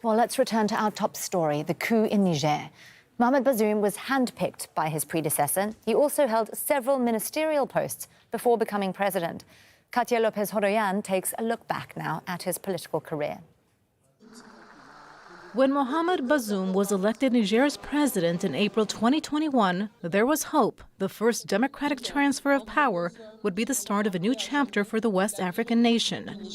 Well, let's return to our top story, the coup in Niger. Mohamed Bazoum was handpicked by his predecessor. He also held several ministerial posts before becoming president. Katia Lopez-Hodoyan takes a look back now at his political career. When Mohamed Bazoum was elected Niger's president in April 2021, there was hope the first democratic transfer of power would be the start of a new chapter for the West African nation.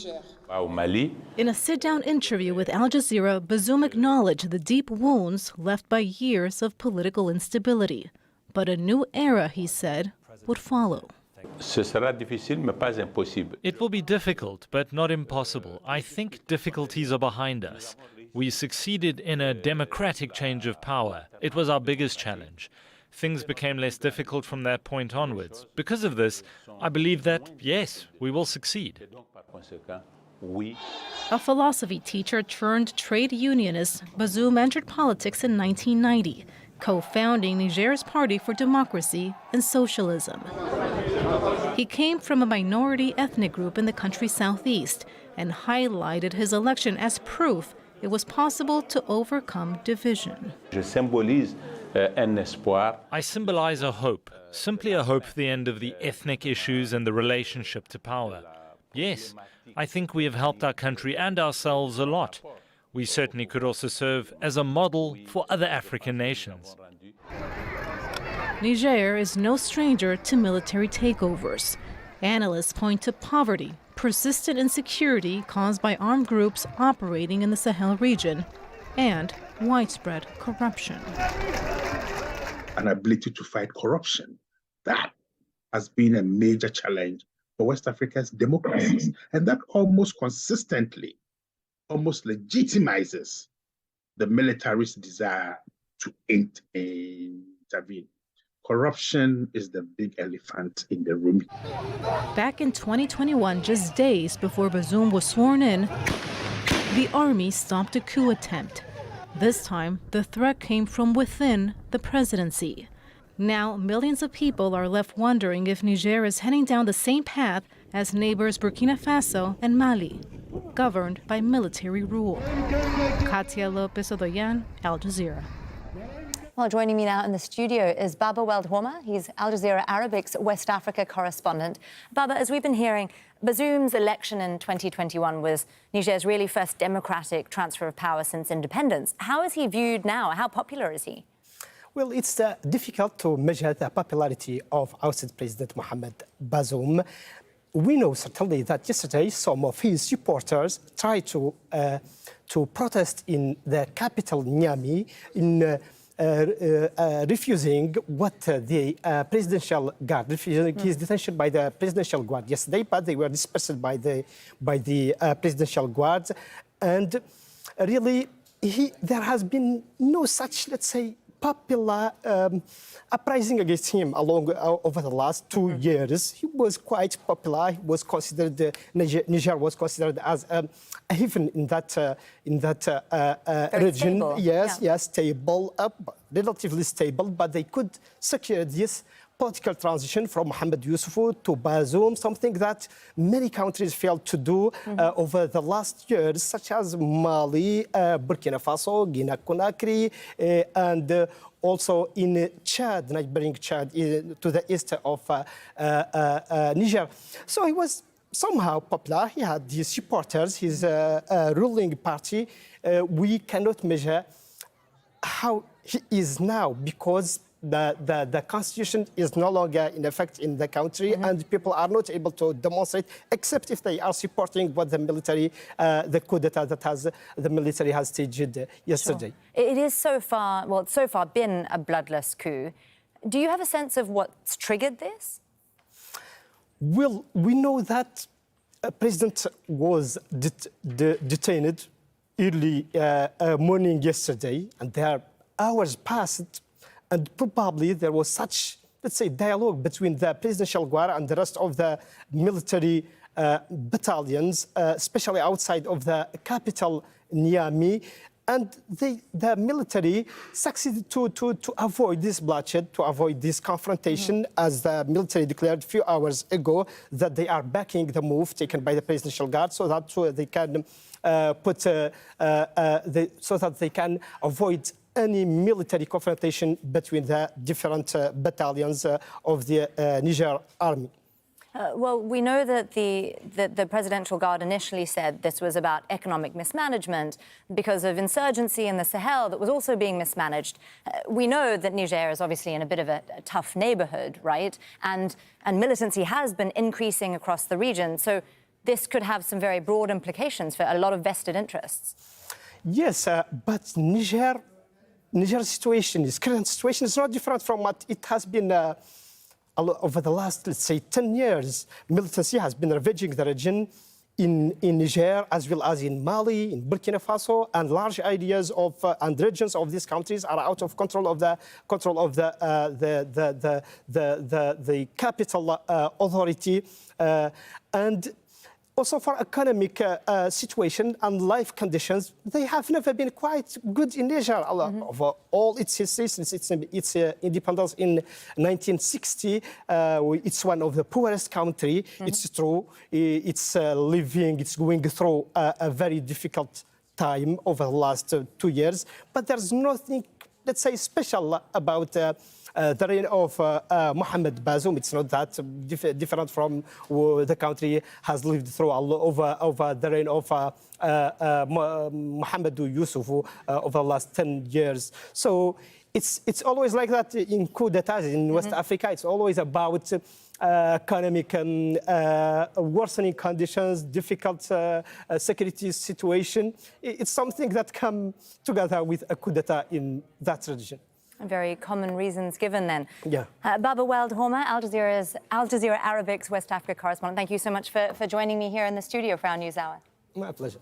In a sit-down interview with Al Jazeera, Bazoum acknowledged the deep wounds left by years of political instability. But a new era, he said, would follow. It will be difficult, but not impossible. I think difficulties are behind us. We succeeded in a democratic change of power. It was our biggest challenge. Things became less difficult from that point onwards. Because of this, I believe that, yes, we will succeed. A philosophy teacher turned trade unionist, Bazoum entered politics in 1990, co-founding Niger's Party for Democracy and Socialism. He came from a minority ethnic group in the country's southeast and highlighted his election as proof it was possible to overcome division. I symbolize a hope, simply a hope for the end of the ethnic issues and the relationship to power. Yes, I think we have helped our country and ourselves a lot. We certainly could also serve as a model for other African nations. Niger is no stranger to military takeovers. Analysts point to poverty, persistent insecurity caused by armed groups operating in the Sahel region, and widespread corruption. An ability to fight corruption, that has been a major challenge for West Africa's democracies, and that almost consistently, almost legitimizes the military's desire to intervene. Corruption is the big elephant in the room. Back in 2021, just days before Bazoum was sworn in, the army stopped a coup attempt. This time, the threat came from within the presidency. Now, millions of people are left wondering if Niger is heading down the same path as neighbors Burkina Faso and Mali, governed by military rule. Katia Lopez-Hodoyan, Al Jazeera. Well, joining me now in the studio is Baba Weldhormer. He's Al Jazeera Arabic's West Africa correspondent. Baba, as we've been hearing, Bazoum's election in 2021 was Niger's really first democratic transfer of power since independence. How is he viewed now? How popular is he? Well, it's difficult to measure the popularity of ousted President Mohamed Bazoum. We know certainly that yesterday some of his supporters tried to protest in the capital, Niamey, in refusing what the presidential guard, refusing his detention by the presidential guard yesterday, but they were dispersed by the presidential guards. And really, there has been no such, let's say, popular uprising against him over the last 2 years. He was quite popular. He was considered, Niger was considered as a haven in that region. Stable. Yes, stable, relatively stable, but they could secure this political transition from Mohamed Youssoufou to Bazoum, something that many countries failed to do over the last years, such as Mali, Burkina Faso, Guinea-Conakry, and also in Chad, neighboring Chad, to the east of Niger. So he was somehow popular. He had his supporters, his ruling party. We cannot measure how he is now because the constitution is no longer in effect in the country, and people are not able to demonstrate except if they are supporting what the military, the coup d'etat that the military has staged yesterday. Sure. It is so far, well, it's so far been a bloodless coup. Do you have a sense of what's triggered this? Well, we know that a president was detained early morning yesterday, and there hours passed. And probably there was such, let's say, dialogue between the presidential guard and the rest of the military battalions, especially outside of the capital, Niamey. And the military succeeded to avoid this bloodshed, to avoid this confrontation, as the military declared a few hours ago that they are backing the move taken by the Presidential Guard so that they can so that they can avoid any military confrontation between the different battalions of the Niger army. Well, we know that the Presidential Guard initially said this was about economic mismanagement because of insurgency in the Sahel that was also being mismanaged. We know that Niger is obviously in a bit of a tough neighborhood, right? And militancy has been increasing across the region. So this could have some very broad implications for a lot of vested interests. Yes, but Niger's situation, its current situation, is not different from what it has been over the last, let's say, 10 years. Militancy has been ravaging the region in Niger, as well as in Mali, in Burkina Faso, and large areas of and regions of these countries are out of control of the capital authority, and also for economic situation and life conditions, they have never been quite good in Niger. Of all its history since its independence in 1960, it's one of the poorest country. It's true. It's going through a very difficult time over the last 2 years. But there's nothing, let's say, special about the reign of Mohamed Bazoum. It's not that different from the country has lived through over the reign of Mohamed Bazoum over the last 10 years. So it's always like that in coup d'etats in West Africa. It's always about economic worsening conditions, difficult security situation. It's something that comes together with a coup d'etat in that region. Very common reasons given then. Yeah. Baba Weld Horma, Al Jazeera Arabic's West Africa correspondent. Thank you so much for joining me here in the studio for our News Hour. My pleasure.